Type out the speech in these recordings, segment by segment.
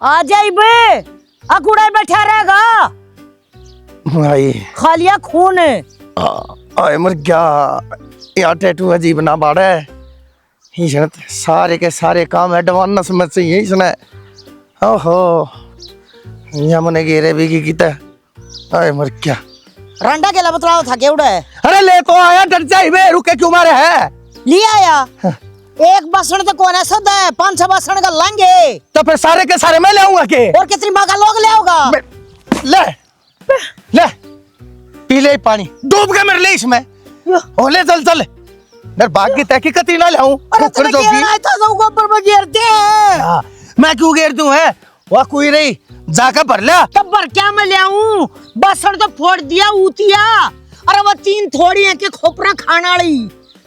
आ जाई बे अकुड़े बैठा रहेगा भाई खालिया खून आए मर गया यार टैटू अजीब ना बाड़ा है इसने सारे के सारे काम एडवांस में से यही सुना ओहो यहाँ मने घेरे भी की किता आए मर क्या रंडा के लबतलाओ था केवड़ा है। अरे ले तो आया डर जाए बे रुके क्यों मारे है लिया आया एक बसण तो कौन है सदा है 5-6 बसण का लेंगे तो फिर सारे के सारे मैं ले आऊंगा के और कितनी बागा लोग ले आओगा ले ले पी ले पानी डूब के मेरे ले इसमें ओले चल चल डर भाग की तहकीकत ही ना लाऊं अरे तेरे घेरना था तो ऊपर में घेरते हैं मैं क्यों घेर दूं है वह कोई नहीं जाकर भर लिया तब भर क्या मैं ले आऊं बसण तो फोड़ दिया ऊतिया अरे वो 3 थोड़ी है के खोपरा खाने वाली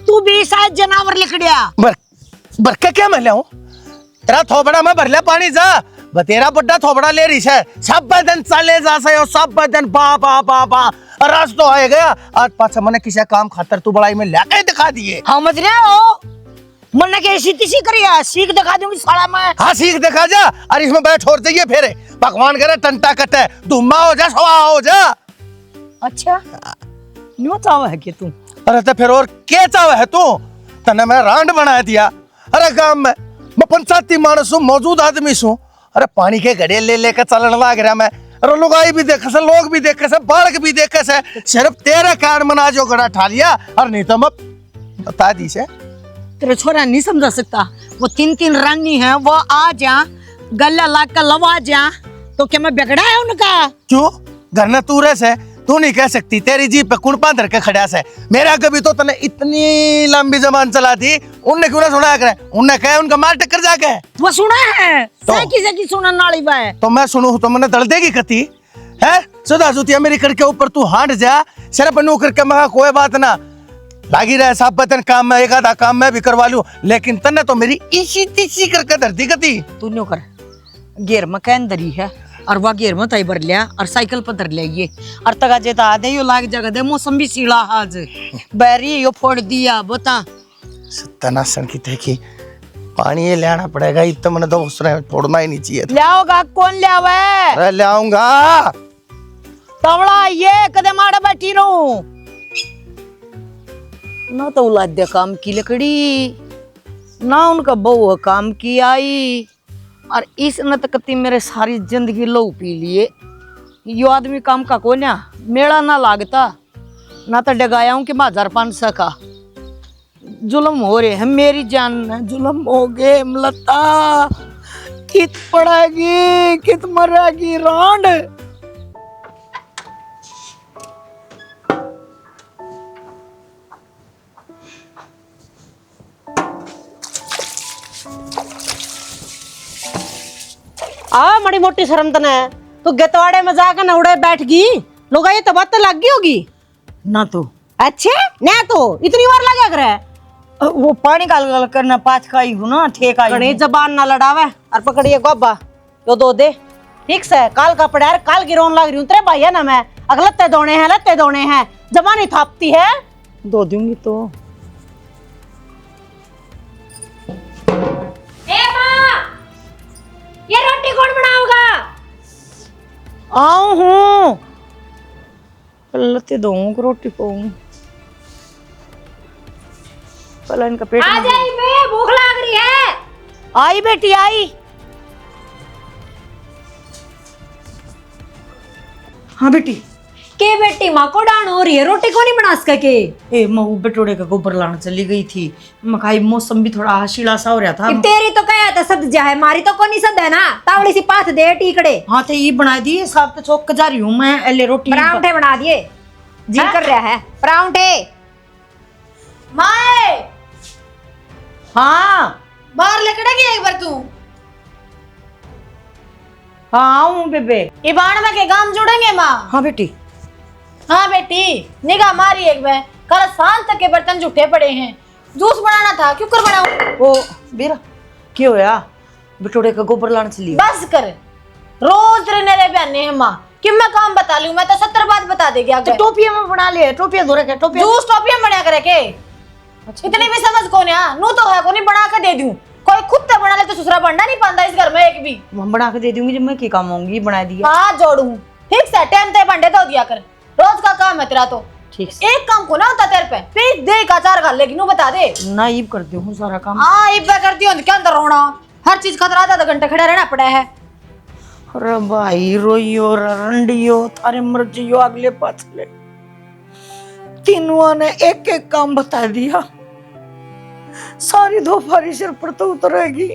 तू भी शायद जानवर लिखड़िया बर के क्या मैं ले आऊं तेरा थोबड़ा में भर लिया पानी जा बतेरा बड्डा थोबड़ा ले रही है सब बदन चले जा से और सब बदन बा बा बा बा रस तो आए गया आज पाछा मैंने किसी काम खातर तू बड़ाई में लेके दिखा दिए हाँ मत रहे हो मन के ऐसी तीसी करिया सीख दिखा दूंगी साला मैं हाँ सीख दिखा जा और इसमें बैठ छोड़ जाइए फिर भगवान करे टंटा कटे धुम्मा हो जा सवा हो जा अच्छा न्यू चाव है कि तू अरे तो फिर और क्या चाव है तू तने मैं रांड बना दिया अरे गांव में मैं पंचायती मानस हूँ मौजूद आदमी हूँ अरे पानी के घड़े ले लेकर चलन लग रहा मैं अरे लुगाई भी देखे से लोग भी देखे से बाढ़ भी देखे से सिर्फ तेरे कारण मना जो गड़ा ठा लिया और नहीं तो मैं बता दी से तेरे छोरा नहीं समझा सकता वो 3 रानी है वो आ जा गला ला कर लवा जा तो क्या मैं बिगड़ा है उनका क्यों घर न तू रह से तू नहीं कह सकती तेरी जीप पे कुड़पा धर के खड़ा से मेरा कभी तो तने इतनी लंबी जबान चला दी उनने क्यों ना सुना करे उनने कहा उनका मार टक्कर जाके वो सुना है की सुना नाली बा है तो मैं सुनू तो मैंने दल देगी कती है सदा सुतिया मेरी करके ऊपर तू हांड जा सिर्फ नू करके मैं कोई बात ना लागी रहे सब बतन काम में एक आधा काम मैं भी करवा लूं लेकिन तने तो मेरी इसी तीसी करके धरती कती तू न्यू कर गेर में कैन दरी है और वह गेर में तय भर लिया और साइकिल पर धर लिया और तगा जे आधे यो लाग जगह दे मौसम भी सीला आज बैरी यो फोड़ दिया बता सत्यानाशन की देखी पानी ये लेना पड़ेगा इतना मैंने तो उसने फोड़ना ही नहीं चाहिए ले आओगा कौन ले आवे अरे ले आऊंगा तवड़ा ये कदे माड़ा बैठी रहूं ना तो औलाद दे काम की लकड़ी ना उनका बहू काम की आई और इस न तकती मेरे सारी जिंदगी लो पी लिए यो आदमी काम का को ना मेला ना लागता ना तो डगाया हूं कि 1500 का जुल्म हो रहे हैं मेरी जान में जुल्म हो गए मलता कित पड़ेगी कित मरेगी रांड आ मड़ी मोटी शर्म तने तू गतवाड़े में जाकर ना उड़े बैठ गई लोग ये तो बात तो लग गई होगी ना तो अच्छे ना तो इतनी बार लगा करे वो पानी गाल करना पाँच का ही हूँ ना ठेका कड़ी जबान ना लड़ावे और पकड़िए गोबा यो दो दे ठीक से काल का पड़ा काल की रोन लग रही हूँ तेरे भैया ना मैं अगलत्ते दोने हैं जबानी थापती है दो दूंगी तो ये रोटी कौन बनाओगा आऊं हूँ पलते दो रोटी पाऊं पहले इनका पेट आ जाई बे भूख लग रही है आई बेटी आई हाँ बेटी के बेटी माँ को डांड हो रही है रोटी को नहीं बना सके ए मैं बटोड़े का गोबर लाने चली गई थी मकाई मौसम भी थोड़ा हसीला सा हो रहा था तेरी तो कहा था सद जा है मारी तो कोनी सद है ना तावड़ी सी पाथ दे टीकड़े हाँ तो ये बना दिए साहब तो चौक जा रही हूँ मैं एले रोटी परांठे बना दिए जी कर रहा है परांठे माए हाँ बाहर लकड़ेगी एक बार तू हाँ आऊँ बेबे इबान में के काम जुड़ेंगे माँ हाँ बेटी हाँ बेटी निगाह मारी एक बार कल शाम तक के बर्तन झूठे पड़े हैं जूस बनाना था क्यों कर बनाऊं ओ बेरा क्यों होया बटोड़े का गोबर लाने चली बस कर रोज तेरे नरे बयाने हैं माँ कि मैं काम बता लूं मैं तो 70 बात बता देगी आगे टोपिया में बना ले टोपिया धो रखे जूस टोपिया बना करे के इतनी भी समझ कौन है नू तो है को नहीं बना के दे दूं कोई कुत्ते बना ले तो दूसरा बनना नहीं पाता इस घर में एक भी। मैं बना के दे दूंगी जब मैं की काम आऊंगी, बना दिया। हाथ जोड़ू ठीक से टाइम ते बंडे धो दिया कर, रोज का काम है तेरा तो। ठीक से एक काम को ना होता तेरे पे, फिर दे का चार घाल लेकिन वो बता दे। ना ईब करती हूँ सारा काम। हाँ इब्बा करती हूँ क्या अंदर रोना, हर चीज खतरा आधा घंटे खड़ा रहना पड़ा है। अरे भाई रोइयो रंडियो थारे मर्जियो अगले पाछले, तीनों ने एक एक काम बता दिया। सारी दोपहरी सिर पर तो उतरेगी,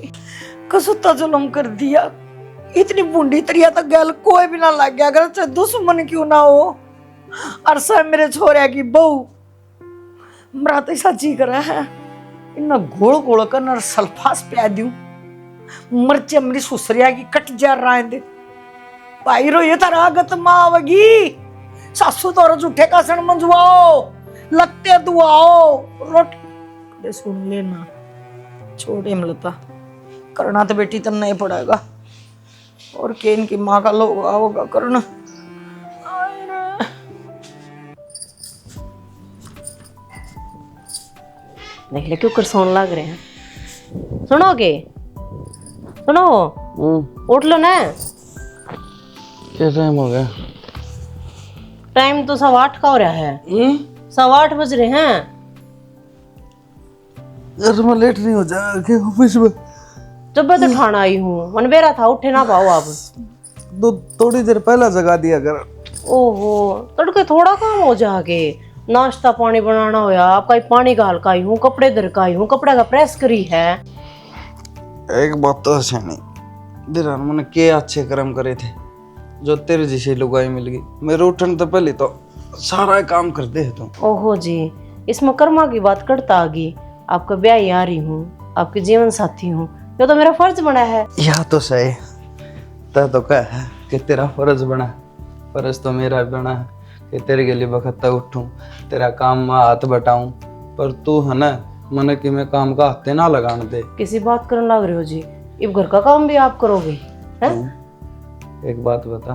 कसुता जुलम कर दिया। इतनी बूंदी तरिया तक गैल कोई भी ना लग गया, अगर चाहे दुश्मन क्यों ना हो। अरसा मेरे छोरे की बहू मरा तो सच्ची करा है, इन्ना घोल घोल कर न सल्फास पिया दूं, मर्चे मेरी सुसरिया की कट जा रहा दे। भाई रो ये तारा आगत मावगी, सासू तोरा झूठे का सण मंजवाओ, लगते दुआओ रोटी दे। सुन लेना छोड़े मिलता करना तो बेटी तब नहीं पड़ेगा, और के इनकी माँ का लोग होगा करना। देख ले क्यों कर सोन लग रहे हैं। सुनोगे, सुनो उठ लो ना। क्या टाइम हो गया? टाइम तो 8:15 का हो रहा है। 8:15 बज रहे हैं। यार मैं लेट नहीं हो जाएगा ऑफिस में? जब मैं तो ठाना आई हूँ, मन बेरा था उठे ना पाओ आप। थोड़ी देर पहला जगा दिया कर। ओहो तड़के थोड़ा काम हो जाके, नाश्ता पानी बनाना होया, आपका पानी गाल का आई हूँ, कपड़े धर का आई हूँ, कपड़ा का प्रेस करी है। एक बात तो अच्छा नहीं दिरान, मैंने के अच्छे कर्म करे थे जो तेरे जैसी लुगाई मिल गई। मेरे उठने तो पहले तो सारा काम कर दे तुम। ओहो जी, इसमें कर्मा की बात करता आगी। आपका ब्याह यारी हूँ, आपके जीवन साथी हूँ, ये तो मेरा फर्ज बना है। यह तो सही तय तो कह है कि तेरा फर्ज बना है, फर्ज तो मेरा भी बना है कि तेरे के लिए बखत्ता उठूं, तेरा काम में हाथ बटाऊं, पर तू है ना मन कि मैं काम का हाथे ना लगाने दे। किसी बात करने लग रहे हो जी, अब घर का काम भी आप करोगे हैं? एक बात बता,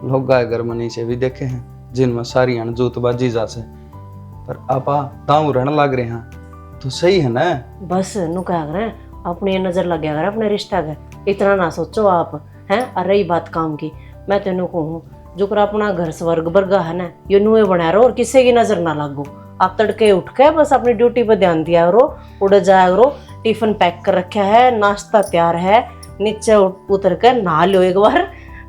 लोग गाय घर मनी से भी देखे हैं जिनमें सारी जूतबाजी जा से, पर आपा ताऊ रहने लग रहे हैं तो सही है ना। बस नु क्या करें, अपनी नजर लग गया करे अपने रिश्ता का, इतना ना सोचो आप हैं। और रही बात काम की, मैं तेन कहूँ जो कर अपना घर स्वर्ग बर्गा है ना, ये नुए बना रहो और किसी की नजर ना लागो। आप तड़के उठ के बस अपनी ड्यूटी पर ध्यान दिया करो, उड़ जाया करो। टिफिन पैक कर रखा है, नाश्ता तैयार है, नीचे उतर कर नहा लो एक बार,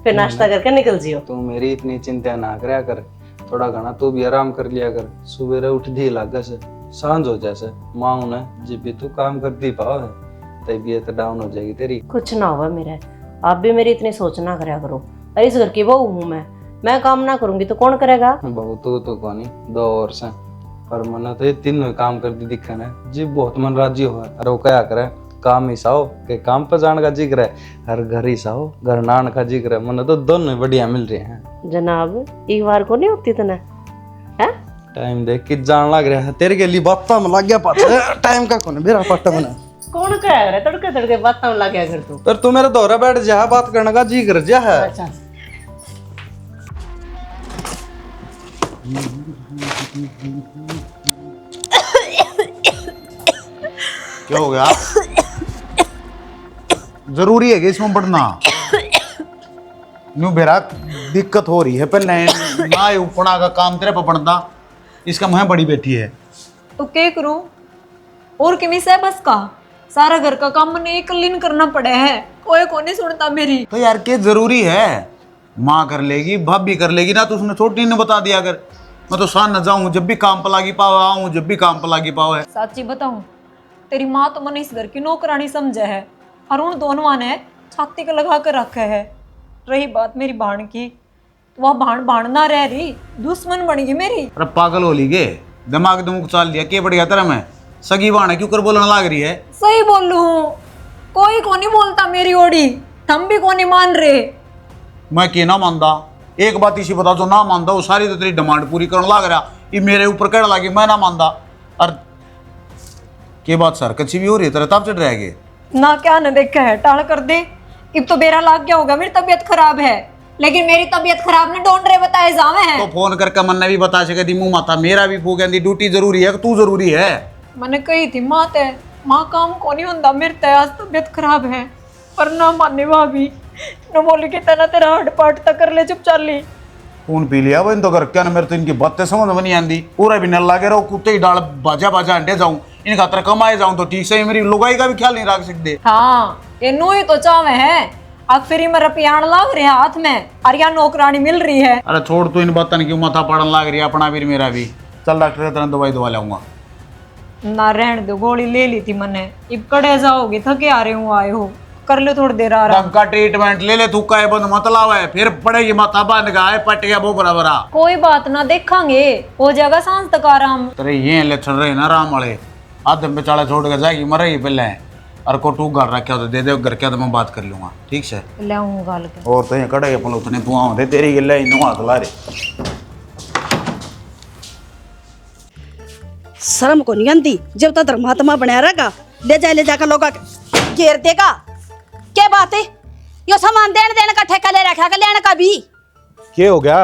फिर नाश्ता करके निकल जियो। तू मेरी इतनी चिंता ना करया कर, थोड़ा घना तू भी आराम कर लिया कर। सुबह उठ दी लागा से सांझ हो जैसे माँ ने जब भी तू काम करती पाओ है तबीयत डाउन हो जाएगी तेरी। कुछ ना हुआ मेरे, आप भी मेरी इतनी सोच ना करया करो। अरे इस घर की बहू हूँ मैं काम ना करूंगी तो कौन करेगा? बहु तू तो कौन दो और से, पर मन तो ये तीनों काम करती दिखा है जी, बहुत मन राजी हो। अरे वो क्या करे, काम ही साओ के काम पर जाने का जिक्र है, हर घर ही साओ घर नान का जिक्र है। मन तो दोनों बढ़िया मिल रहे हैं जनाब, एक बार को नहीं होती तना है। टाइम देख के जान लग रहा है तेरे के लिए बात में लग गया पाछे टाइम का कौन मेरा पट्टा बना। कौन कह रहा है तड़के तड़के बात में लग गया कर तू। पर तू मेरे दौरा बैठ जा, बात करने का जी कर जा है। अच्छा क्या हो गया? जरूरी है कि इसमें पढ़ना न्यू बेरा दिक्कत हो रही है। पहले ना उपना का काम तेरे पर पड़ता, इसका मुँह बड़ी बेटी है तो क्या करूं और किमी से बस का सारा घर का काम मैंने इकल्ली करना पड़ा है, कोई को नहीं सुनता मेरी। तो यार के जरूरी है, माँ कर लेगी भाभी कर लेगी ना, तो उसने छोटी ने बता दिया अगर मैं तो सान न जाऊं जब भी काम पर लागी पाओ, आऊं जब भी काम पर लागी पाओ है। सच्ची बताऊं, तेरी माँ तो मैंने इस घर की नौकरानी समझे है और उन दोनों ने छाती को लगा कर रखे है। रही बात मेरी भाण की, तो वह भाण ना रह रही, दुश्मन बन गई मेरी। अरे पागल हो ली गे, दिमाग दुमुक चाल दिया के बढ़िया तरह में सगी बाण है क्यों कर बोलने लग रही है। सही बोल लू हूँ, कोई को नहीं बोलता मेरी ओड़ी, थम भी को नहीं मान रहे। मैं के ना मानदा, एक बात इसी बता जो ना मानदा वो सारी तो तेरी डिमांड पूरी करने लग रहा, ये मेरे ऊपर कह लगी मैं ना मानदा। और के बात सर कच्ची भी हो रही है तेरे तब चढ़ रहेगी ना, क्या न देखा है टाल कर दे। अब तो बेरा लाग गया होगा, मेरी तबीयत खराब है, लेकिन मेरी तबीयत खराब ने ढूंढ रहे बताए जावे हैं। तो फोन करके मन ने भी बता सके दी मुंह माता मेरा भी फूक ड्यूटी जरूरी है कि तू जरूरी है। मैंने कही थी माँ ते माँ काम को नहीं होता, मेरी तयास तबीयत खराब है। पर ना माने भाभी, न बोली कि तना तेरा हड पाट तक कर ले, चुप चाल ली। खून पी लिया वो इन तो घर क्या ना, मेरे तो इनकी बातें समझ में नहीं आती। पूरा भी न लागे रहो, कुत्ते ही डाल बाजा बाजा अंडे जाऊं, इन खातर कमाए जाऊं तो ठीक से मेरी लुगाई का भी ख्याल नहीं रख सकते। हाँ, ये नू ही तो चावे है। अब फिर में रपियाण लाग रहे हाथ में, और या नौकरानी मिल रही है। अरे छोड़ तू इन बातों क्यों माथा पड़न लाग रही है, अपना भी मेरा भी। चल डॉक्टर तरह दवाई दवा लाऊंगा। ना रहने दो, गोली ले ली थी मैंने। इब कड़े जाओगे, थके आ रहे हो, आए हो, कर लो थोड़ी देर आराम। दम का ट्रीटमेंट ले ले, तू का बंद मत लावे, फिर पड़ेगी माथा बांध का है पट गया वो बराबर। कोई बात ना, देखेंगे हो जाएगा सांस तक आराम। तेरे ये लक्षण रहे ना राम वाले, आधे बेचारा छोड़ के जाएगी मरेगी पहले। और को तू घर रखा तो दे दे, घर क्या तो मैं बात कर लूंगा, ठीक से। ले आऊंगा गाल के। और तो ये कड़े अपन उतने तू आऊं दे तेरी गिल्ला इन हाथ ला रे। शर्म को नहीं आती, जब तक धर्मात्मा बनाया रहेगा ले जाकर लोग घेर देगा। क्या बात है, यो सामान देने का ठेका ले रखा, कल्याण का भी क्या हो गया?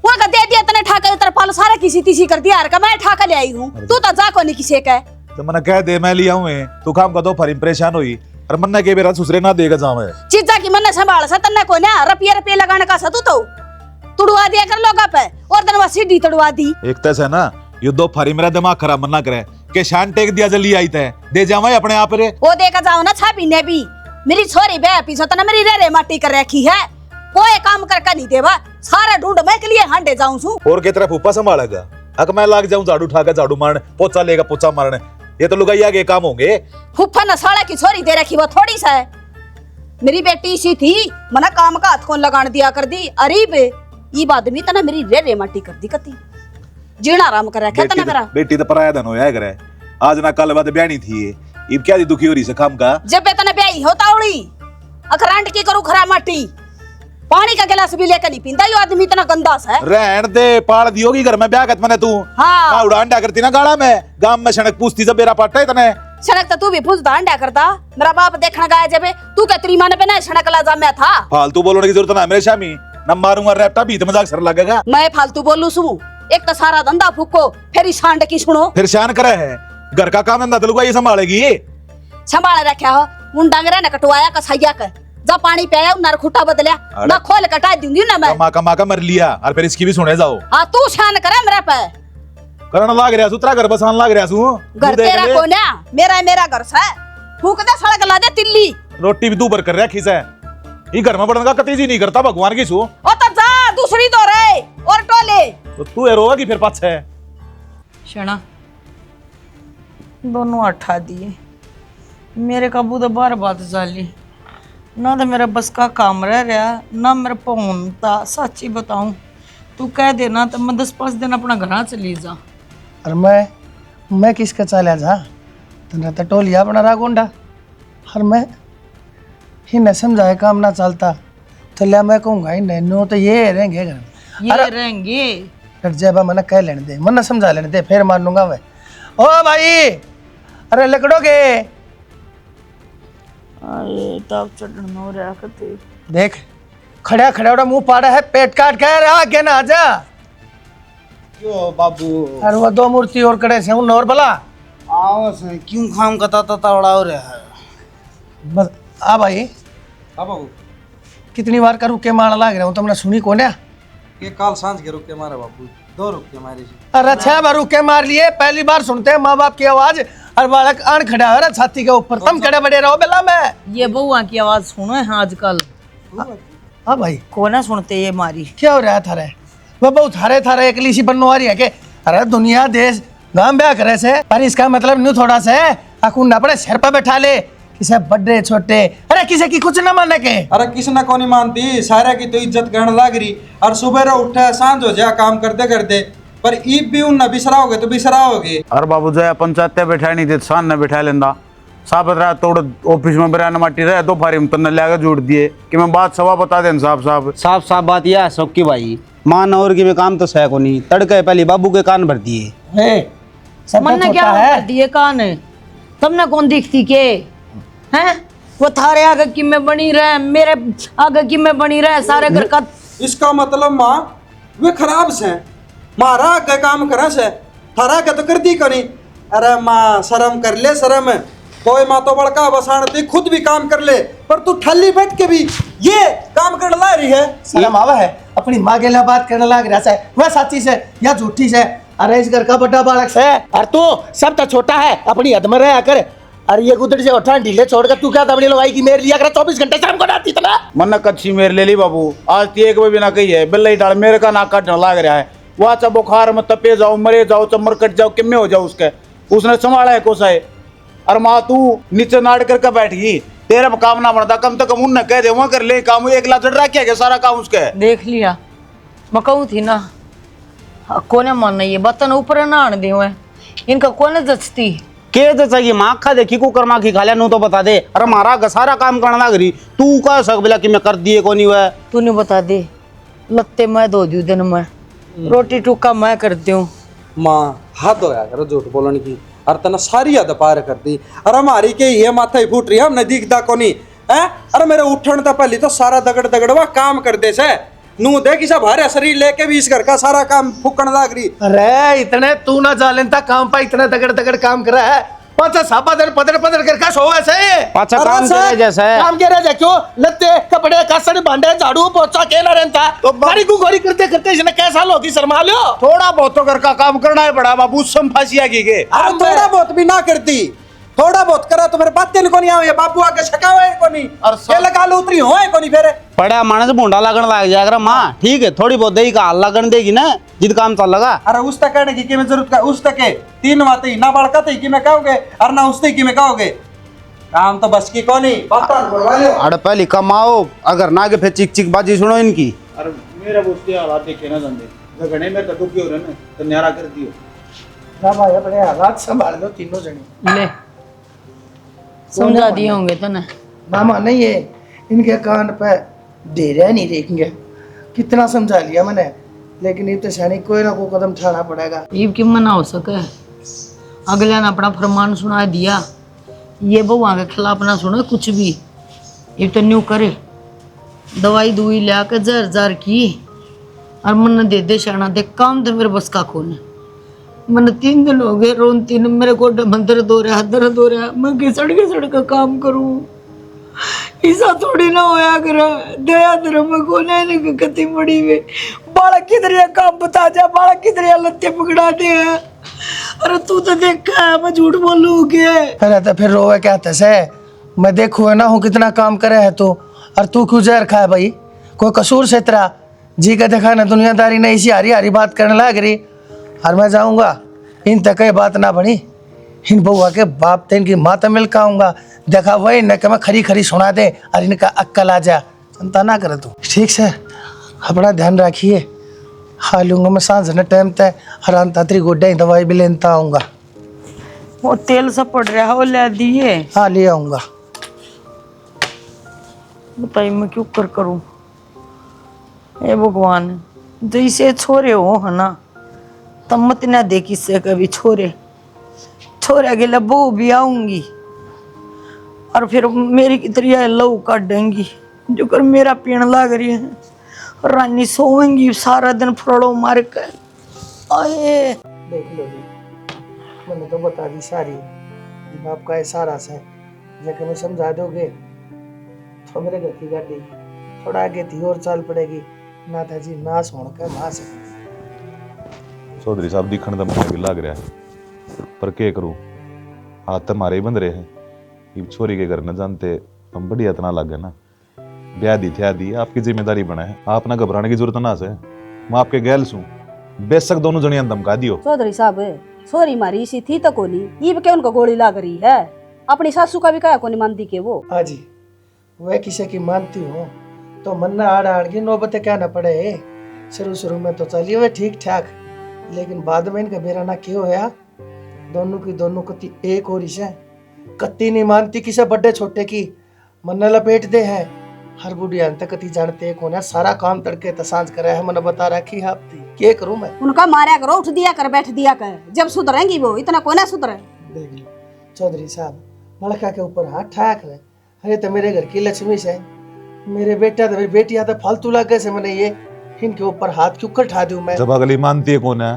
उनका दे दिया, तने ठाका तरपाल सारा किसी तीसी कर दिया, का मैं ठाका ले आई हूँ। तू तो जा को नहीं किसी का है। तो मैंने कह दे मैं लिया हूँ, तू काम का तो फरीम परेशान हुई और मन्ना के बेरा सुसरे ना देगा जावे चीजा की मन संभाल सा तन्ने को ना रुपये लगाने का सतु तो तुड़वा दिया कर लोगा पे, और दनवा सीढ़ी तुड़वा दी। एक तैसे ना ये दो फरी मेरा दिमाग खराब मन्ना करे के शान टेक दिया जल्दी आई थे दे जावे अपने आप रे। वो देखा जाओ ना छापी ने भी मेरी छोरी बे पीछे तो ना मेरी रे माटी कर रखी है, कोई काम करके नहीं देवा, सारा ढूंढ मैं के लिए हांडे जाऊं सू। और के तरह फूफा संभालेगा, अगर मैं लाग जाऊं झाड़ू उठा के झाड़ू मारने, पोछा लेगा पोछा मारने, ये तो लुगाई आगे काम होंगे। फूफा न साला की छोरी दे रखी वो थोड़ी सा है, मेरी बेटी सी थी, मना काम का हाथ कौन लगान दिया कर दी। अरे बे ये आदमी तना मेरी रे माटी कर दी कती, जीना आराम कर रखा तना मेरा। बेटी तो पराया धन होया करे, आज ना कल बाद ब्यानी थी, इब क्या दी दुखी हो रही से काम का। जब बे तना ब्याही होता उड़ी अखरांड की करू खरा माटी, पानी का गिलास भी लेकर नहीं पींदा यो आदमी, इतना गंदा सा है। रहन दे, पाल दियोगी घर में ब्याह कत मने तू। हाँ ना उड़ान डा करती ना गाड़ा में, गांव में सड़क पूछती जब बेरा पाटा इतने सड़क तो तू भी पूछता अंडा करता, मेरा बाप देखना गया जब तू क्या तेरी मां ने बिना सड़क ला जा मैं था। फालतू बोलने की जरूरत ना मेरे शामी, न मारूंगा रैप्टा भी मजाक सर लगेगा। मैं फालतू बोलू सू, एक तो सारा धंधा फूको, फिर इस सांड की सुनो। फिर शान करे है, घर का काम धंधा तो ये संभालेगी। संभाल रखा हो उन डांगरे ने कटवाया कसैया का, जा पानी पिया उन खुटा बदलिया, मैं खोल कटा दूंगी ना मैं। कमा का मर लिया और फिर इसकी भी सुने जाओ। हाँ तू शान करे मेरे पे, करन लाग रहा सु, तेरा घर बसान लाग रहा सु। घर तेरा को ना, मेरा घर से फूक दे सड़क ला दे तिल्ली। रोटी भी तू भर कर रखी से, ये घर में बढ़ने का कती जी नहीं करता भगवान की सु। ओ तो जा दूसरी तो रे और टोले तो तू है रोगा की फिर पाछ है। शना दोनों अठा दिए, मेरे काबू तो बार बात चाली ना, तो मेरा बस का काम रह रहा ना मेरा पहुंचता। सच्ची बताऊं तू कह देना तो मैं 10-5 दिन अपना घर चली जा। और मैं किसका चाला जा, तने तो टोलिया बना रहा गोंडा, और मैं ही न समझाए काम ना चलता तो लिया मैं कहूँगा ही नहीं, नो तो ये रहेंगे घर में, ये रहेंगे। डर जाए बा मना कह लेने दे, मन समझा लेने दे, फिर मान लूंगा मैं। ओ भाई अरे लकड़ोगे तब चढ़न हो रहा करते देख, खड़ा खड़ा उड़ा मुंह पाड़ा है, पेट काट के आगे ना आजा। क्यों बाबू? अरे वो 2 मूर्ति और कड़े से उन और भला आओ से क्यों खाम कता तता उड़ा हो रहा है? बस आ भाई। हाँ बाबू, कितनी बार का रुके मारना लाग रहा हूँ, तुमने सुनी कौन है? ये काल सांझ के रुक के मारे बाबू, 2 रुक के मारे जी। अरे 6 बार रुके मार लिए, पहली बार सुनते हैं माँ बाप की आवाज, और बालक आन खड़ा है छाती के ऊपर, तुम खड़े बड़े रहो बेला में। ये बउआ की आवाज सुनो है आजकल, हाँ भाई कौन है सुनते ये मारी। क्या हो रहा है थारे, वो बहुत थारे एकली सी बनने वाली है के? अरे दुनिया देश गांव ब्याह करे से, पर इसका मतलब न्यू थोड़ा सा अकुन ना पड़े सिर पे बैठा ले, किसे बड़े छोटे, अरे किसे की कुछ ना माने के। अरे किसने को नहीं मानती, सारा की तो इज्जत करने लग रही, और सुबह उठे सांझ हो जाए काम करते करते, पर ईब भी उन बिसराओगे तो बिसराओगे। अरे बाबू जया पंचायत बैठा नहीं थे, सान ने बैठा लेंदा साहब रहा तोड़ ऑफिस में बरान माटी रहे, दो फारी तन्ने लाके जोड़ दिए कि मैं बात सवा बता दें साहब साफ बात यह है सौकी भाई, माँ नौर की में काम तो सह को नहीं, तड़के पहले बाबू के कान भर दिए। मन ने क्या कर दिए कान, तुमने कौन दिखती के हैं? वो थारे आगे की में बनी रहे, मेरे आगे की में बनी रहे, सारे घर का। इसका मतलब माँ वे खराब से, मारा आगे काम करे से, थारा आगे तो कर दी करी, अरे माँ शर्म कर ले शर्म। कोई माँ तो बड़का बसाण थी खुद भी काम कर ले, पर तू ठल्ली बैठ के भी ये काम करने ला रही है। शर्म आवा है? अपनी माँ के लिए बात करने लग रहा है, वह सच्ची से या झूठी से? अरे इस घर का बड़ा बालक से, और तू सब तो छोटा है, अपनी हद में रहा कर। अरे ये गुदड़ी से उठा ढीले छोड़कर तू क्या दबड़ी लगाई की मेरे लिया कर 24 घंटे शाम को डालती इतना। मन कच्ची मेरे ले ली बाबू, आज तो एक भी ना कही है, बिल्ला ही डाल मेरे का नाक काटने लग रहा है। वह चाहे बुखार में तपे जाओ, मरे जाओ, चमर कट जाओ, किम्मे हो जाओ उसके, उसने संभाला है कोसा है। और माँ तू नीचे नाड़ करके बैठ गई, तेरा काम ना बनता, कम से कम उनने कह दे वहां कर ले काम, एक लाख चढ़ रखा है सारा काम उसके। देख लिया मैं कहूँ थी ना, कोने मानना ये बतन ऊपर ना आने दे, इनका कोने जचती के तो चाहिए माँ खा देखी कुकर माँ की खा लिया, नू तो बता दे। अरे मारा सारा काम करना लग रही, तू कह सक बोला कि मैं कर दिए को नहीं हुआ। तूने बता दे, लत्ते मैं धो दूं दिन में, रोटी टुक्का मैं करती हूँ। माँ हद होया करो झूठ बोलने की, और तना सारी हद पार कर दी। अरे हमारी के ये माथा ही फूट रही है, हमने दिखता को नहीं है। अरे मेरे उठन तो पहले तो सारा दगड़ दगड़वा काम कर दे से, नू देख सब हरे शरीर लेके भी इस घर का सारा काम फूकन लग रही। अरे इतने तू ना जालेंता काम पर इतना दगड़ दगड़ काम कर रहा है, पाचा सापा दिन पदर पदर करके सो ऐसे पाचा काम करे जैसे काम कह रहा क्यों? लत्ते कपड़े कासड़ भांडे झाड़ू पोछा केला रहता तो बारी को गोरी करते करते इसने कैसा साल होगी, शर्मा लो। थोड़ा बहुत तो घर का काम करना है बड़ा बाबू, संफासिया की के। थोड़ा बहुत भी ना करती, थोड़ा बहुत करा तो मेरे बातें को नहीं आवे, बापू आके छकावे को नहीं, और ये लगा लो उतरी होए को नहीं फिर पड़ा मानस भूडा लगन लग जाएगा माँ। ठीक है थोड़ी बहुत दही का हल लगन देगी ना, जिद काम चल लगा। अरे उस तक कहने की मैं जरूरत का उस तक है, तीन बातें ना बड़का थी कि मैं कहोगे और ना उसने की मैं कहोगे, काम तो बस की कोनी बात बोलवा लो। अरे पहले कमाओ, अगर ना के फिर चिक चिक बाजी सुनो इनकी। अरे मेरा बोलते हालात देखे ना जंदे झगड़े में तो दुखी हो रहे ना, तो न्यारा कर दियो ना भाई, अपने हालात संभाल लो तीनों जने। ले समझा दिए होंगे तो ना मामा नहीं है, इनके कान पे डेरे नहीं देखेंगे, कितना समझा लिया मैंने, लेकिन ये तो शानी कोई ना कोई कदम उठाना पड़ेगा। ये कि मना हो सके, अगले ने अपना फरमान सुना दिया, ये बहुआ के खिलाफ ना सुने कुछ भी, ये तो न्यू करे दवाई दुई लिया के जर जर की और मन दे दे शाना दे, काम तो मेरे बस का खोने। मन 3 दिन हो गए रोनती ने, मेरे को दर्द हो रहा, मैं घिसड़ का काम करूं, ऐसा थोड़ी ना होया कर। दया धर्म को नहीं कति बड़ी वे बालक किधर या काम बता जा, बालक किधर या लत्ते पकड़ाते हैं। अरे तू तो देखा है मैं झूठ बोलूं के? अरे तो फिर रोवे क्या तैसे, मैं देखू ना हूँ कितना काम करे है तू, और तू क्यों जहर खाए भाई? कोई कसूर से तेरा जी का देखा ना, दुनियादारी ने इसी हरी हरी बात करने लग रही। और मैं जाऊंगा इन तक कई बात ना बनी, इन बउआ के बाप ते इनकी माँ तो मिल के आऊंगा, देखा वही न कि मैं खरी खरी सुना दे और इनका अक्कल आ जा। चिंता ना करे तू, ठीक से अपना ध्यान रखिए। हाँ लूंगा मैं सांझ ने टाइम तय हरान तातरी गोड्डा दवाई भी लेता आऊंगा। वो तेल सा पड़ रहा है वो ले दिए। हाँ ले आऊंगा। बताइए मैं क्यों कर करूं? हे भगवान, जैसे छोरे हो है ना, तब मत ना दे किससे कभी छोरे के लिए बहू भी आऊंगी और फिर मेरी की तरह लहू काट देंगी, जो कर मेरा पीण लाग रही है। रानी सोएंगी सारा दिन फड़ो मार कर। आए देख लो जी, मैंने तो बता दी सारी, बाप का इशारा से जब मैं समझा दोगे तो मेरे घर की गाड़ी थोड़ा आगे थी और चाल पड़ेगी ना था जी, नाश होने का मां से। चौधरी साहब दिखण तो मुझे भी लग रहा है, पर के करूं, हाथ तो मारे ही बंद रहे हैं। ये छोरी के घर न जानते हम बढ़िया इतना लग गए ना, ब्याह दी थी आदि आपकी जिम्मेदारी बना है, आप ना घबराने की जरूरत ना से, मैं आपके गैल सू, बेशक दोनों जनिया धमका दियो। चौधरी साहब सोरी मारी सी थी तो कोनी, ये भी क्या उनको गोली लग रही है, अपनी सासू का भी क्या कोनी मानती के वो। हाँ जी, वह किसी की मानती हूँ तो मन ना आड़ आड़ की नौबत क्या ना पड़े। शुरू में तो चलिए वह ठीक ठाक, लेकिन बाद में इनका मेरा ना क्यों है, दोनों की दोनों कति एक और इसे कत्ती नहीं मानती किसे बड़े छोटे की, मन लपेट दे है। हर बुढ़िया तक कति जानते कौन है, सारा काम तड़के तसांज करे है, मैंने बता रखी है आपकी, क्या करूं मैं? उनका मारा करो, उठ दिया कर बैठ दिया कर, जब सुधरेंगी वो, इतना कोई ना सुधरे। देख लो चौधरी साहब, लड़का के ऊपर हाथ ठाक रहे, अरे तो मेरे घर की लक्ष्मी से, मेरे बेटा तो मेरी बेटिया तो फालतू लग गए से, मैंने ये इनके ऊपर हाथ क्यों कर ठा दूं मैं? जब अगली मानती है कौन है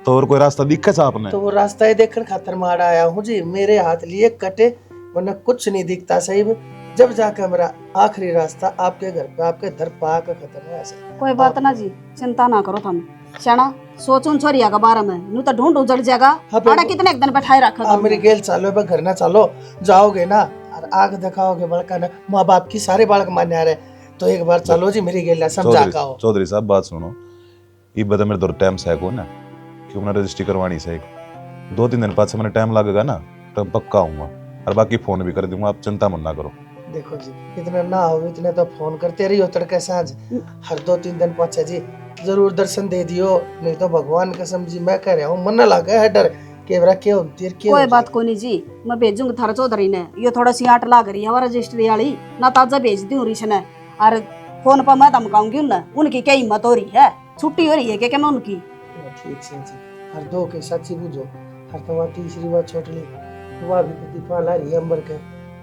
तो और कोई रास्ता दिखे सा आपने? तो वो रास्ता ही देखकर खातर मार आया हूँ जी। मेरे हाथ लिए कटे वरना कुछ नहीं दिखता सही में। जब जाकर मेरा आखिरी रास्ता आपके घर पे आपके दर पा कर खत्म हुआ ऐसा। कोई बात ना जी, चिंता ना करो तुम। शाना सोचूं छोरिया का बारे में, नू तो ढूंढ उजड़ जाएगा। आड़ा कितने एक दिन बैठाए रखा आप मेरी गेल चालो बे, घर ना चालो। जाओगे ना और आग दिखाओगे बड़का ना, माँ बाप की सारे बालक मान्य आ रहे, तो एक बार चलो जी मेरी गेल समझा का हो। चौधरी साहब बात सुनो, ये बता मेरे दो टाइम से को ना क्यों ना रजिस्ट्री करवानी से 2-3 दिन पास मैंने टाइम लगेगा ना तो पक्का आऊंगा, और बाकी फोन भी कर दूंगा, आप चिंता मत ना करो। देखो जी इतना ना हो इतने तो फोन करते रहियो तड़के सांझ, हर 2-3 दिन पाछे जी जरूर दर्शन दे दियो, नहीं तो भगवान कसम जी मैं कह रहा हूँ मन लगा है डर के बरा के होती के। कोई बात को नहीं जी, मैं भेजूंगी थारा चौधरी ने। ये थोड़ा सी आट लाग रही है हमारा रजिस्ट्री वाली ना, ताजा भेज दी हूँ ने। और फोन पर मैं धमकाऊंगी उन्हें, उनकी क्या हिम्मत हो रही है, छुट्टी हो रही है क्या मैं उनकी। ठीक से जी हर दो के सच्ची बुझो, हर तुम्हारी तीसरी बात छोट ली वह भी दीपा ला रही अंबर के,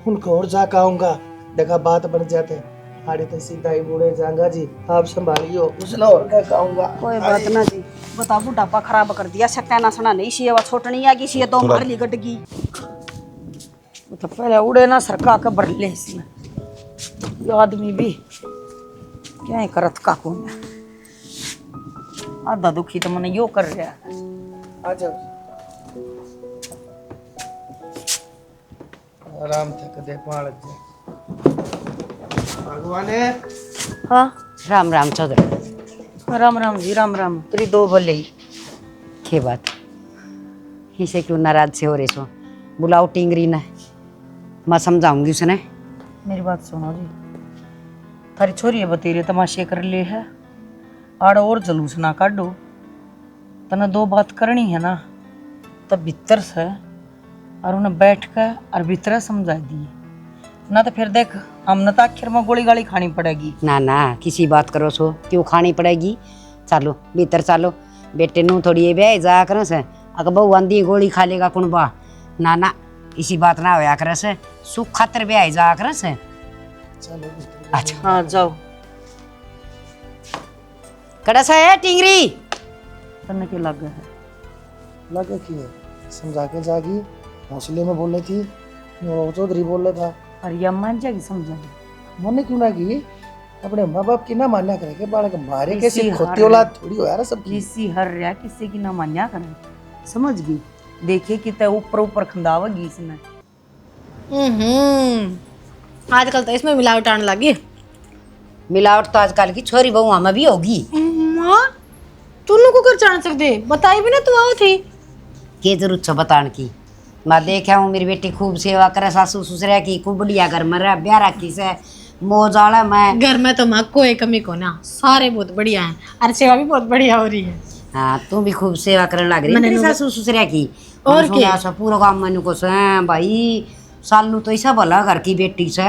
उनको और जा आऊंगा देखा बात बन जाते आड़े तो सीधा ही मुड़े जाऊंगा जी। आप संभालियो उसने और क्या कहूंगा। कोई बात ना जी, बता बुढ़ापा खराब कर दिया, सकता ना सुना नहीं सी छोटनी आ गई सी तो मार ली गटगी। तो पहले उड़े ना सरका के भर ले इसमें, ये आदमी भी क्या ही करत का कौन है। आधा दुखी तो मैंने यो कर रहा है। आ जाओ आराम से कदे पाल जा भगवान है। हाँ राम राम चौधरी। राम राम जी राम राम। तेरी दो भले ही के बात इसे क्यों नाराज से हो रहे सो? बुलाओ टिंगरी ने, मैं समझाऊंगी उसने। मेरी बात सुनो जी, थारी छोरी है बतेरे तमाशे कर ले है, आड़ और जलूस ना काटो। तना दो बात करनी है ना तब भीतर से और उन्हें बैठ कर और भीतर समझा दी ना, तो फिर देख हमने तो आखिर में गोली गाली खानी पड़ेगी। ना ना किसी बात करो सो क्यों खानी पड़ेगी, चलो भीतर चलो। बेटे नू थोड़ी ये ब्याह जा कर से अगर बहु आंधी गोली खा लेगा कुणबा, ना ना इसी बात ना होया कर से, सुख खातर ब्याह जा कर से। अच्छा हाँ जाओ। कड़ा सा है टिंगरी तन्ने के लग है लगे की है समझा के जागी, हौसले में बोल रही थी, वो चौधरी बोल रहा था। और ये मान जाएगी समझाएगी मन क्यों ना की अपने माँ बाप की ना मान्या करे के बालक मारे कैसी खोती औलाद थोड़ी हो यार सब किसी हर रहा किसी की ना मान्या करे, समझ गई। देखिए कि ते ऊपर ऊपर खंदावेगी इसमें। आजकल तो इसमें मिलावट आने लगी। मिलावट तो आजकल की छोरी बहुआ में भी होगी। माँ तूने को कर जान सकते बताई भी ना तू आओ थी के जरूरत छ बतान की। मैं देखा हूँ मेरी बेटी खूब सेवा करे, सासू ससुरा की खूब बढ़िया घर में रह ब्याह रखी से मौज आला। मैं घर में तो माँ कोई कमी को ना, सारे बहुत बढ़िया हैं और सेवा भी बहुत बढ़िया हो रही है। हाँ तू भी खूब सेवा करने लग रही मेरी सासू ससुरा की। और क्या पूरा काम मैंने को से भाई सालू तो ऐसा भला घर की बेटी से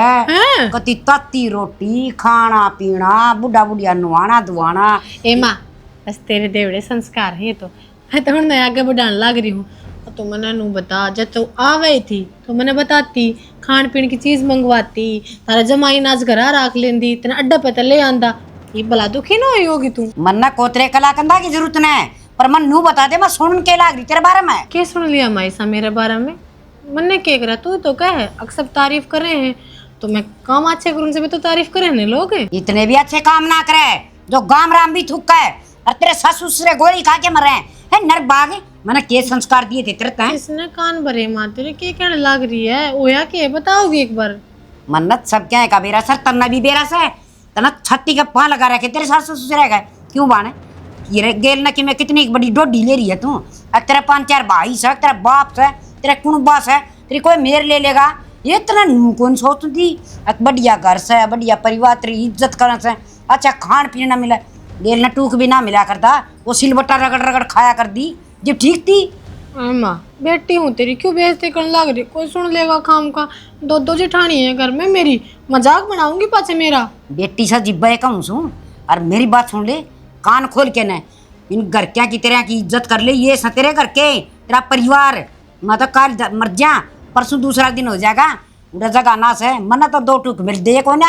कति ताती रोटी खाना पीना बुढ़ा बुढ़िया नुआना धुआना। ए माँ बस तेरे देवड़े संस्कार है तो मैं तो मैं आगे बढ़ाने लग रही हूँ। तो मैंने नू बता जब तो आ गई थी तो मैंने बताती खान पीन की चीज मंगवाती, तारा जमाई नाच घर रख लेंदी, तेना अड्डा पे ले आंदा। ये भला दुखी ना हुई होगी तू? मन्ना कोतरे कला कंदा की जरूरत नहीं, पर मन नू बता दे मैं सुन के लाग रही तेरे बारे में। क्या सुन लिया माईसा मेरे बारे में? मैंने क्या करा? तू तो कह अब सब तारीफ कर रहे हैं तो मैं काम अच्छे करूँ से भी तो तारीफ करे ना लोग। इतने भी अच्छे काम ना करे जो गाम राम भी थूक है और तेरे सासू ससुरे गोली खा के मरे है नर बाग। मैंने के संस्कार दिए थे तेरे तैं? इसने कान भरे माँ तेरे क्या कहने लग रही है? ओया के बताओगी एक बार? मन्नत सब क्या है का बेरा सर तन्ना भी बेरा से तना छत्ती का पां लगा रखे तेरे सासू ससुरे का क्यों बाने ये गेल ना कि मैं कितनी बड़ी डोडी ले रही है तू। तेरा 5-4 भाई से, तेरा बाप से, तेरा कुणबा से, तेरी कोई मेर ले लेगा ये इतना कौन सोचती? बढ़िया घर से बढ़िया परिवार तेरी इज्जत करने से अच्छा खान पीने ना मिला, गेल ना टूक भी ना मिला करता, वो सिलबट्टा रगड़ रगड़ खाया कर दी जो ठीक थी। माँ बेटी हूँ तेरी क्यों बेइज्जती करने लग रही? कोई सुन लेगा खाम का। 2 जेठानी है घर में मेरी, मजाक बनाऊंगी पाछे मेरा। बेटी सा जिब्बा कहूँ सू और मेरी बात सुन ले कान खोल के न, इन घर क्या की तरह की इज्जत कर ले। ये स तेरे घर के तेरा परिवार मैं तो कल मर जा परसों दूसरा दिन हो जाएगा उड़ा जगह ना से मना तो 2 टूक मिल दे को ना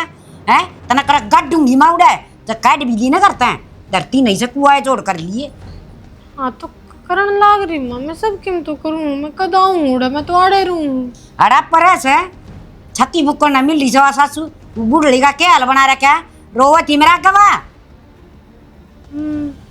है तना कर गड दूंगी माँ उड़ा तो कैड बिजली ना करते हैं धरती नहीं से कुआ जोड़ कर लिए। हाँ तो करण लाग रही माँ, मैं सब किम तो करूँ, मैं कद आऊँ उड़ा, मैं तो आड़े रहूँ। अड़ा परस है छत्ती बुक्कर न मिल रही जवा सासू बूढ़ड़ी का क्या हाल बना रखा है रोवत ही मेरा गवा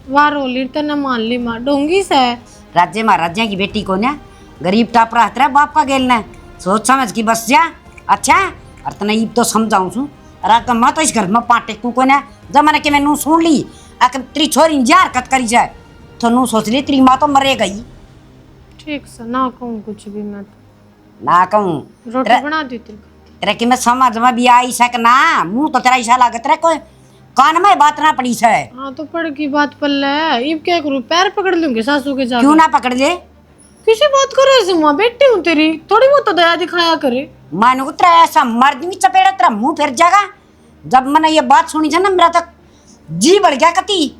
वाह रोली तो न मान ली माँ, डोंगी से राज्य महाराजा की बेटी को ना गरीब टाप रहा बाप का गेल ना सोच समझ की बस जा। अच्छा और तना ईब तो समझाऊं छू रात मैं तो इस घर में पाटे को ना जब मैंने कि मैंने सुन ली आके तेरी छोरी जार कट करी जाए तो नू सोच ली तेरी माँ तो मरे गई। ठीक से ना कहूँ कुछ भी, मैं तो ना कहूँ रोटी बना दी तेरे को। तेरा कि मैं समझ में भी आई सक ना मुंह तो तेरा ईसा लागत रहा कोई कान में बात ना पड़ी से। हाँ तो पड़ की बात पल्ले है, इब क्या करूँ, पैर पकड़ लूंगी सासू के जाके। क्यों ना पकड़ ले किसी बात करो ऐसे माँ, बेटी हूँ तेरी, थोड़ी बहुत तो दया दिखाया करे। मानो को तेरा ऐसा मर्द में चपेड़ा तेरा मुंह फिर जाएगा। जब मैंने ये बात सुनी थी ना मेरा तक जी बढ़ गया कती।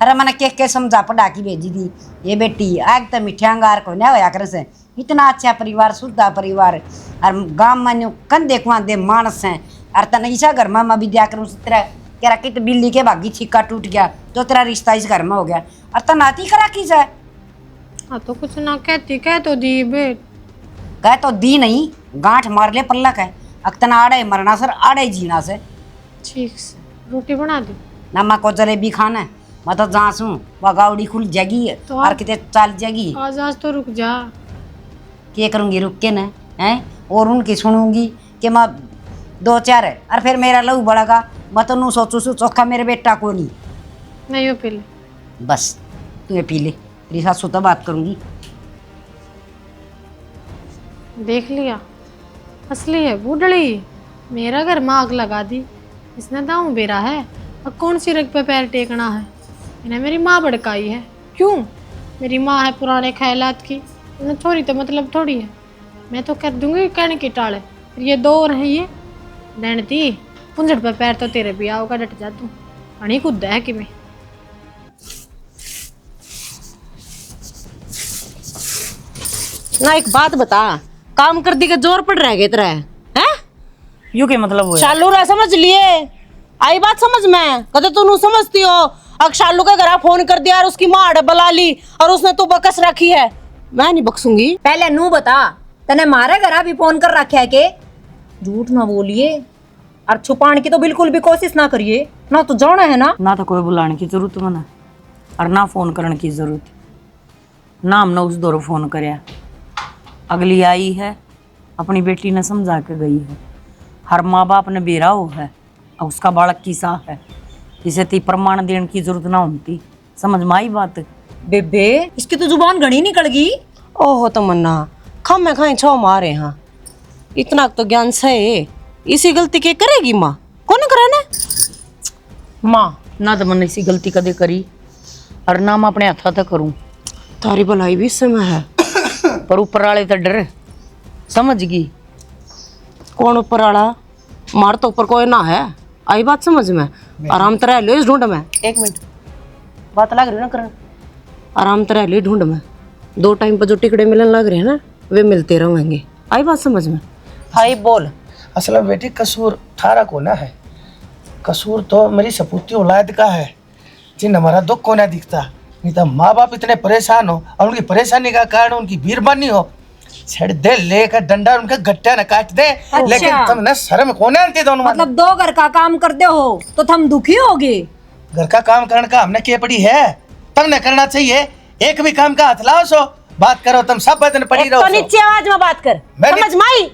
अरे मैंने के समझा पढ़ा की भेजी थी ये बेटी आग तो मिठे अंगार को ना होया करे से इतना अच्छा परिवार शुद्ध परिवार और गाँव में कंधे कुआंधे मानस हैं और तना ऐसा घर में मैं भी दिया करूँ तेरा तेरा कित बिल्ली के भागी छिक्का टूट गया तो तेरा रिश्ता इस घर में हो गया और तनाती करा की से। हाँ तो कुछ ना कहती, कह तो दी बेट, कह तो दी नहीं गांठ मार ले पल्लक है अक्तना आड़े मरना सर आड़े जीना से। ठीक से रोटी बना दी। नमक को जलेबी खाना है मैं तो जांसू वह गावड़ी खुल जाएगी तो और कितने चाल जाएगी। आज तो रुक जा, क्या करूँगी रुक के ना हैं और उनकी सुनूंगी कि मैं दो चार है और फिर मेरा लहू बढ़ेगा मैं तो नू सोचू सू चोखा मेरे बेटा को नहीं हो पी ले। बस तुम्हें पी ले तेरी सासू तो बात करूँगी। देख लिया असली है बूढ़ड़ी, मेरा घर में आग लगा दी, इसने दाऊ बेरा है। अब कौन सी रग पे पैर टेकना है, इन्हें मेरी माँ भड़काई है। क्यों, मेरी माँ है पुराने ख्यालात की, इन्हें छोरी तो मतलब थोड़ी है। मैं तो कर दूंगी कहने की टाले, फिर ये दो और हैं ये डैनती पुंजड़ पे पैर तो तेरे भी आओगा, डट जा तू पानी खुद है कि मैं। ना एक बात बता, काम कर दी का जोर पड़ रहा है तेरा है? यू के मतलब हुआ शालू रहा समझ लिए, आई बात समझ में कदे तू नू समझती हो। अब शालू के घर फोन कर दिया और उसकी माँ अड़ बला ली और उसने तू बकस रखी है, मैं नहीं बकसूंगी। पहले नू बता तने मारे घर भी फोन कर रखे है के? झूठ ना बोलिए और छुपाने की तो बिल्कुल भी कोशिश ना करिए ना, तो जाना है ना तो कोई बुलाने की जरूरत मना और ना फोन करने की जरूरत, ना हमने उस दौर फोन करया। अगली आई है अपनी बेटी ने समझा के गई है, हर माँ बाप ने बेरा हो है और उसका बालक की सा है, इसे ती प्रमाण देने की जरूरत ना होती। समझ में आई बात? बेबे इसकी तो जुबान घनी निकल गई। ओहो तमन्ना खम में खाई छो मारे हाँ, इतना तो ज्ञान से इसी गलती के करेगी माँ, कौन करे ना माँ ना तो मैंने इसी गलती कदे करी और ना मैं अपने हाथा तक करूँ। तारी भलाई भी समय है पर ऊपर वाले तो डर समझ गई। कौन ऊपर वाला, मार तो ऊपर कोई ना है, आई बात समझ में। आराम तरह लो इस ढूंढ में, एक मिनट बात लग रही ना करन, आराम तरह लो ढूंढ में, दो टाइम पर जो टिकड़े मिलने लग रहे हैं ना वे मिलते रहेंगे, आई बात समझ में। हाई बोल। असल में बेटी कसूर थारा को ना है, कसूर तो मेरी सपूती औलाद का है जिन हमारा दुख को ना दिखता। नहीं तो माँ बाप इतने परेशान हो और उनकी परेशानी का कारण उनकी बीरबानी हो, छेड़ दे लेकर डंडा उनके गट्टे न काट दे। लेकिन तुम ना शर्म को नहीं आती दोनों, मतलब दो घर का काम करते हो तो तुम दुखी होगे। घर का काम करने का हमने क्या पड़ी है, तुमने करना चाहिए। एक भी काम का हाथ लाओ सो बात करो, तुम सब दिन पड़ी रहो। तो नीचे आवाज में बात कर, मैं भी- समझ माई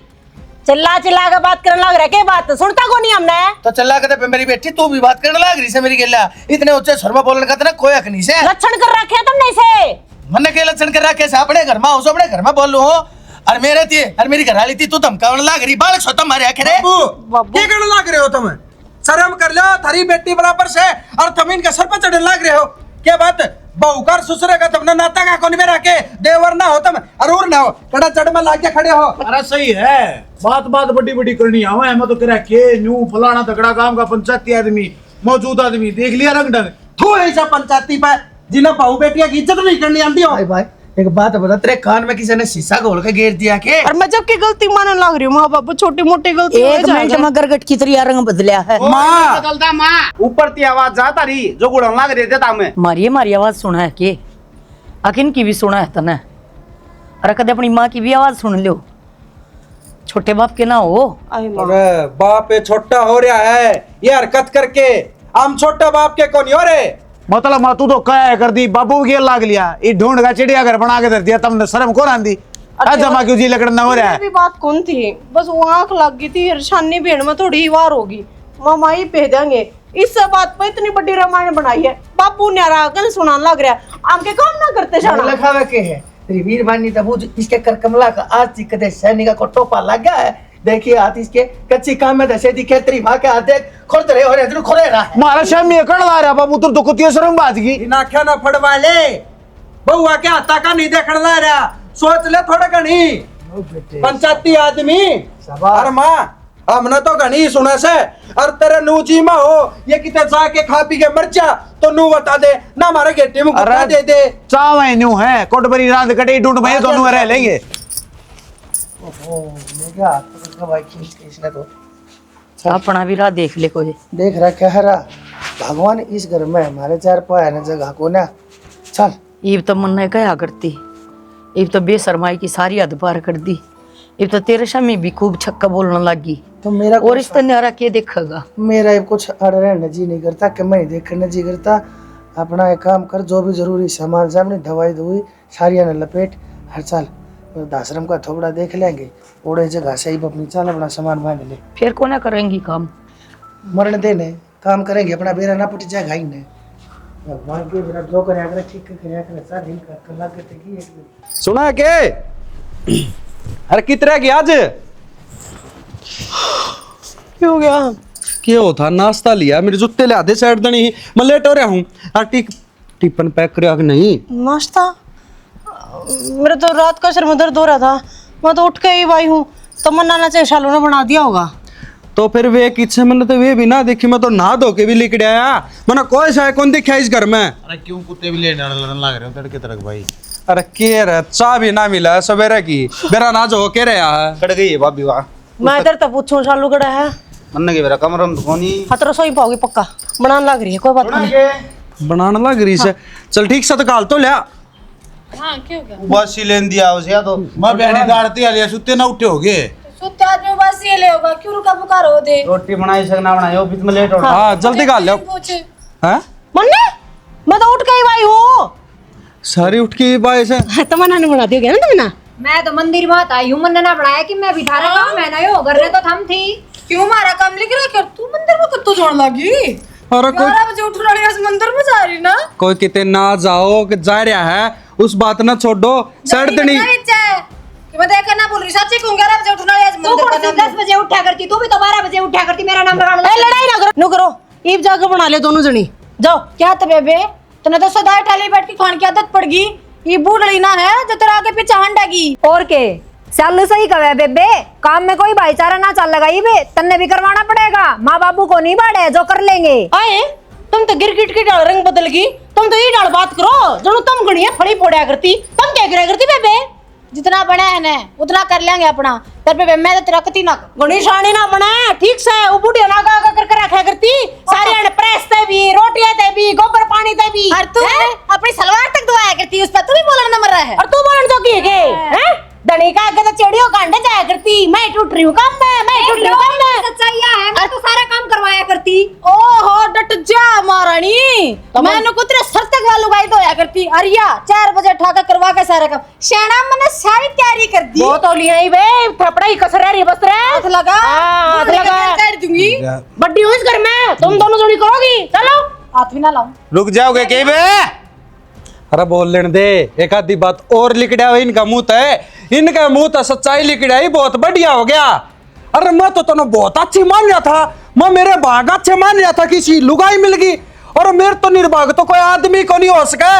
चिल्ला चिल्ला के बात करने लग रहा के बात सुनता को नहीं हमने। तो चला के मेरी बेटी तू भी बात करने लग रही से मेरी गेला, इतने ऊंचे स्वर में बोलने का तो ना कोई हक नहीं से। लक्षण कर रखे तुमने इसे, मैंने क्या लक्षण कर रखे से? अपने घर में हो, अपने घर में बोलूं हो और मेरे थी और मेरी घरवाली थी, तू धमकावने लग रही। बालक सो तुम मारे आखिर क्या करने लग रहे हो तुम? शर्म कर लो, थारी बेटी बराबर से और तुम इनके सर पर चढ़ने लग रहे हो। क्या बात बहुकार ससुरे का तुमने नाता का कौन में रखे देवर ना हो तुम अरूर ना हो, कड़ा चढ़ में लाके खड़े हो। अरे सही है, बात बड़ी बड़ी करनी आवे मैं तो कह के न्यू फलाना तगड़ा काम का पंचायती आदमी मौजूद आदमी देख लिया रंग ढंग। तू ऐसा पंचायती पे जिन्हें बहू बेटिया की इज्जत नहीं करनी आती हो। भाई भाई एक बात बता, तेरे कान में किसी ने शीशा घोल के गिर दिया के? और मैं जब की गलती मानने लग रही हूँ, माँ बाप छोटी मोटी गलती हो एक मिनट में गरगट की तरिया रंग बदलिया है। माँ बदलता माँ ऊपर ती आवाज जाता रही जो गुड़न लग रहे थे तामे मारिए मारी आवाज सुना है के? अकिन की भी सुना है तने, अरे कदे अपनी माँ की भी आवाज सुन लो। छोटे बाप के ना हो। अरे बाप ये छोटा हो रहा है ये हरकत करके, हम छोटा बाप के कौन हो रे? मतलब माँ तू तो क्या कर दी, बाबू की लाग लिया, ये ढूंढ का चिड़िया घर बना के दे दिया, तुमने शर्म कौन आंदी? जमा क्यों जी लकड़ना हो रहा है? भी बात कौन थी, बस वो आंख लग गई थी, शानी भेड़ में थोड़ी ही वार होगी, मामा ही भेज देंगे। इस बात पर इतनी बड़ी रामायण बनाई है, बापू ने आकर सुनाने लग रहा है, आम के काम ना करते शाना। लिखावे के है तेरी वीरवानी तबूज इसके कर कमला का आज तक कदे सैनिका को टोपा लग गया है। देखिए हाथ इसके कच्ची काम में दसे दिखे, तेरी माँ के हाथ देख खोलते रहे और इधर खोले रहा है। मारा शामी कर ला रहा बाबू, तू तो कुतिया शर्म बात की इना क्या ना फड़वा ले, बहुआ के हाथा का नहीं देखने ला रहा, सोच ले थोड़ा घनी पंचायती आदमी। अरे माँ हमने तो घनी सुना से, और तेरे नूजी में हो ये कितने जाके खा पी के मर जा तो नू बता दे ना, हमारे गेटे में गुस्सा दे दे। चावे न्यू है कोटबरी रात कटे ढूंढ में दोनों रह लेंगे। ओहो मेरे हाथ पकड़ भाई खींच के इसने तो अपना भी राह देख ले कोई। देख रहा कह रहा भगवान इस घर में हमारे चार पाया न जगह को ना। चल ईब तो मन ने क्या करती, ईब तो बेशरमाई की सारी हद पार कर दी, ईब तो तेरे शामी भी खूब छक्का बोलने लगी। तो मेरा और इस न्यारा के देखेगा? मेरा ये कुछ अड़ रहने जी नहीं करता कि मैं देखने जी करता। अपना एक काम कर, जो भी जरूरी सामान सामने दवाई दवाई सारिया ने लपेट हर साल दाश्रम का थोबड़ा देख लेंगे, ओड़े जगह से ही अपनी चाल अपना सामान बांध ले। फिर कौन करेंगी काम? मरण देने काम करेंगे, अपना बेरा ना पुट जाएगा ही नहीं। भगवान के बिना जो करे अगर ठीक करे अगर साथ दिन का कला के तकी एक सुना के अरे कितने गया आज क्यों हो गया? क्या होता नाश्ता लिया, मेरे जूते ले आधे साइड दनी ही मैं लेट हो रहा हूँ। टिफिन पैक कर नहीं नाश्ता? मेरा तो रात का सिर में दर्द हो रहा था, मैं तो उठ के ही आई हूँ, तो मन्ना ने शालू ने बना दिया होगा। तो फिर वे किच्छे मैंने तो वे भी ना देखी, मैं तो नहा धो के भी लिख आया, मैंने कोई शायद कौन दिखा इस घर में। अरे क्यों कुत्ते भी लेने लग रहे हो तड़के तड़क भाई? अरे के रे चाह भी ना मिला है सवेरे की, मेरा नाज हो के रहा है। कट गई है भाभी वाह। मैं इधर तो पूछूं शालू कड़ा है, मन्ने के मेरा कमरा में धोनी हाथ रसोई पाओगी पक्का, बनाने लग रही है, कोई बात नहीं। बनाने लग रही से चल ठीक से तो काल तो लिया। हाँ क्यों गया? बस ही लेन दिया उसे या तो मैं बहनी दाड़ती आलिया सुत्ते ना उठे होगे। सुत्ते आदमी बस ये ले होगा, क्यों रुका पुकार हो दे? रोटी बनाई सकना बनाई ऑफिस में लेट हो रहा। हाँ जल्दी काल लो। पूछ हैं मन्ने मैं तो उठ के ही आई हूँ। सारी उठ के बाय से तो मन्ना ने बना दिया ना तुमने? मैं तो मंदिर में आई हूँ, मन्ना ना बनाया कि मैं बिठा रहा हूँ, मैं नहीं हो घर में तो थम थी। क्यों मारा काम लेके रख, तू मंदिर में कत्तो जोड़ लगी? और कोई 11 बजे उठ रही है, उस मंदिर में जा रही ना? कोई कितने ना जाओ कि जा रहा है उस बात ना छोड़ो सड़ दनी। मैं देखा ना बोल रही सच्ची क्यों 11 बजे उठना है? तू कौन सी 10 बजे उठा करती, तू भी तो 12 बजे उठा करती, मेरा नाम लगाना। लड़ाई ना करो, नो करो, ईब जाकर बना ले दोनों जनी जाओ। क्या तो बेबे तूने तो सदा टाली बैठ के खान की आदत पड़ गई, ये बूढ़ी ना है जो तेरा आगे पीछे हंडेगी। और के चल सही कहे बेबे, काम में कोई भाईचारा ना चल लगा बे, तन्ने भी करवाना पड़ेगा, माँ बाबू को नहीं बाड़े जो कर लेंगे। आए तुम तो गिरगिट की डाल रंग बदल गई, तुम तो ये डाल बात करो जो तुम गणिया फड़ी फोड़ा करती, तुम क्या करे करती बेबे? जितना बना है ना उतना कर लेंगे अपना, तेरे पे मैं तो तेरा कती ना गणेश शाणी ना बना ठीक से, वो बुढ़िया ना का कर रखा करती सारे अन प्रेस ते भी, रोटियां ते भी, गोबर पानी ते भी। और तू अपनी सलवार तक धोया करती, उस पर तू भी बोलने नंबर रहा है। और तू बोलन तो की है हैं? धनी का आगे तो चेड़ियों कांडे जाया करती, मैं टूट रही हूँ काम में, मैं टूट रही हूँ काम में। सच्चाई है, मैं तो सारा काम करवाया करती। ओहो डट जा महारानी, मैंने को तेरे सर तक वालू गाई धोया करती, अरिया 4 बजे ठाका करवा के सारा काम। शाना मैंने सारी तैयारी कर दी। वो तो लिया ही बे, थपड़ा ही कसर रही बस रे। हाथ लगा, हाथ लगा कर दूंगी। बड्डी हूँ इस घर में, तुम दोनों जोड़ी करोगी, चलो। हाथ भी ना लाऊं। रुक जाओगे के बे? अरे बोल लेने दे, एक आधी बात और लिखड़ा हुआ इनका मुंह है, इनका मुंह तो सच्चाई लिखड़ा ही बहुत बढ़िया हो गया। अरे मैं तो तने बहुत अच्छी मान रहा था, मैं मेरे भाग अच्छे मान रहा था, किसी लुगाई मिल गई, और मेरे तो निर्भाग तो कोई आदमी को नहीं हो सका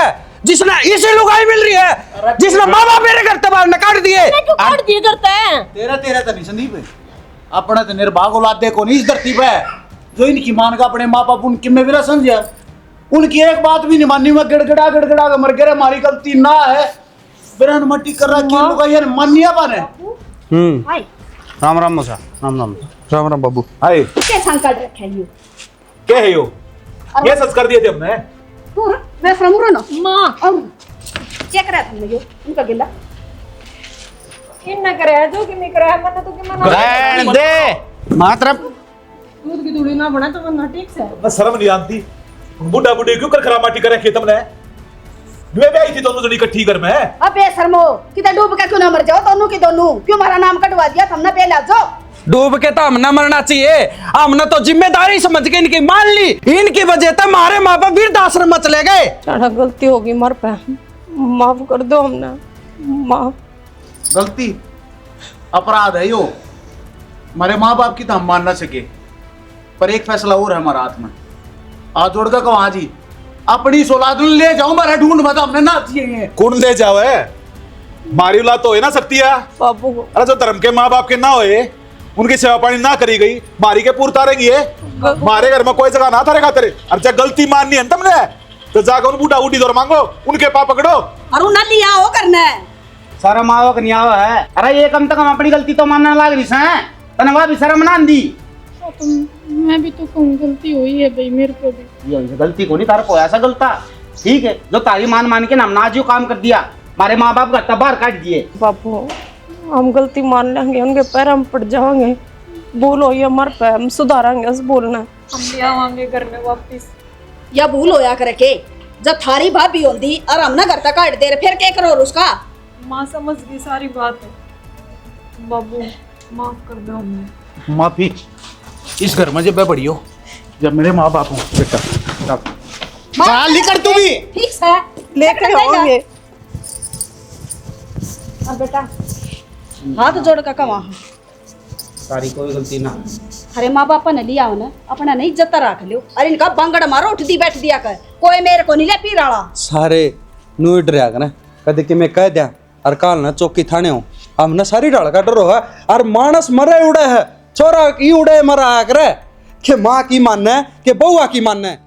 जिसने इसी लुगाई मिल रही है, जिसने माँ बाप मेरे घर से बाहर निकाल दिए। काट दिए करते हैं तेरा तो नहीं संदीप, अपने तो निर्भाग औलादे को नहीं इस धरती पे, जो इनकी मान का अपने माँ बाप उनकी में भी ना समझे, उनकी एक बात भी नहीं मानी, मैं गड़गड़ा के मर गया, हमारी गलती ना है, बिरहन मट्टी कर रहा क्यों लुगाई यार मानिया पाने। राम राम मौसा, राम राम। राम राम बाबू। आए क्या संकल्प रखा है यो? क्या है यो? ये सच कर दिए थे हमने। मैं फ्रमरो ना मां क्या करा तुमने यो उनका गिला किन्ना करे जो कि नहीं करे मना तो कि मना रहन दे मात्र दूध की दूड़ी ना बना तो वरना ठीक से बस शर्म नहीं आती बुढ़ा बुढ़ी क्यों कर खरामाटी करे खेत में वे भी आई थी दोनों जनी इकट्ठी घर में अबे शर्मो किधर डूब के क्यों ना मर जाओ दोनों की दोनों क्यों हमारा नाम कटवा दिया तुमने पहले आ जाओ डूब के तो हमने मरना चाहिए, हमने तो जिम्मेदारी समझ के इनकी मान ली। इनकी वजह से हमारे माँ बाप वृद्धाश्रम में चले गए। सारा गलती होगी मर पे, माफ कर दो हमने, माफ। गलती अपराध है यो, हमारे माँ बाप की तो हम मान ना सके, पर एक फैसला और है हमारा हाथ में। आज जोड़ का कहा जी अपनी औलाद ले जाओ, हमारा ढूंढ मत हमने ना चाहिए। कौन ले जाओ है? मारी औलाद तो है ना सकती है बापू को। अरे जो धर्म के माँ बाप के ना होए, उनकी सेवा पानी ना करी गई, मारी के पूर तारेंगी है। मारे घर में कोई जगह ना तारेगा तेरे। अरे जब गलती माननी है तुमने तो जाकर उन बूढ़ा बूढ़ी दौर मांगो, उनके पाप पकड़ो। और ना लिया हो करना है सारा माँ का न्याय है। अरे ये कम तक हम अपनी गलती तो मानने लग रही है, तने वह भी शर्म ना दी। मैं भी तो कहूँ गलती हुई है भाई मेरे को भी। ये गलती को नहीं तार को ऐसा गलता ठीक है जो तारी मान के ना हमने आज यो काम कर दिया, हमारे माँ बाप का बाहर काट दिए। बापू हम गलती मान लेंगे, उनके पैर हम पड़ जाएंगे, भूल हो या मर पे हम सुधारेंगे उस बोलना। हम भी आवांगे घर में वापस। या भूल होया करे के जब थारी भाभी होंदी और हमने घर तक काट दे रहे फिर क्या करो उसका। माँ समझ गई सारी बात है। बाबू माफ कर दो हमें। माफी इस घर में जब मैं बड़ी हो, जब मेरे माँ बाप हो बेटा चल निकल तू भी। ठीक है लेके आओगे। अब बेटा हाथ जोड़ का कमा सारी कोई गलती ना। अरे माँ बापा ने लिया हो ना अपना नहीं इज्जत रख लो। अरे इनका बंगड़ मारो उठती बैठ दिया कर, कोई मेरे को नहीं ले पी रहा। सारे नु डरिया कर कदे कि मैं कह दिया और काल ना चौकी थाने हो, हमने सारी डाल का डरो है। और मानस मरे उड़े है, छोरा की उड़े मरा करे कि माँ की मानना है कि बउआ की मानना है।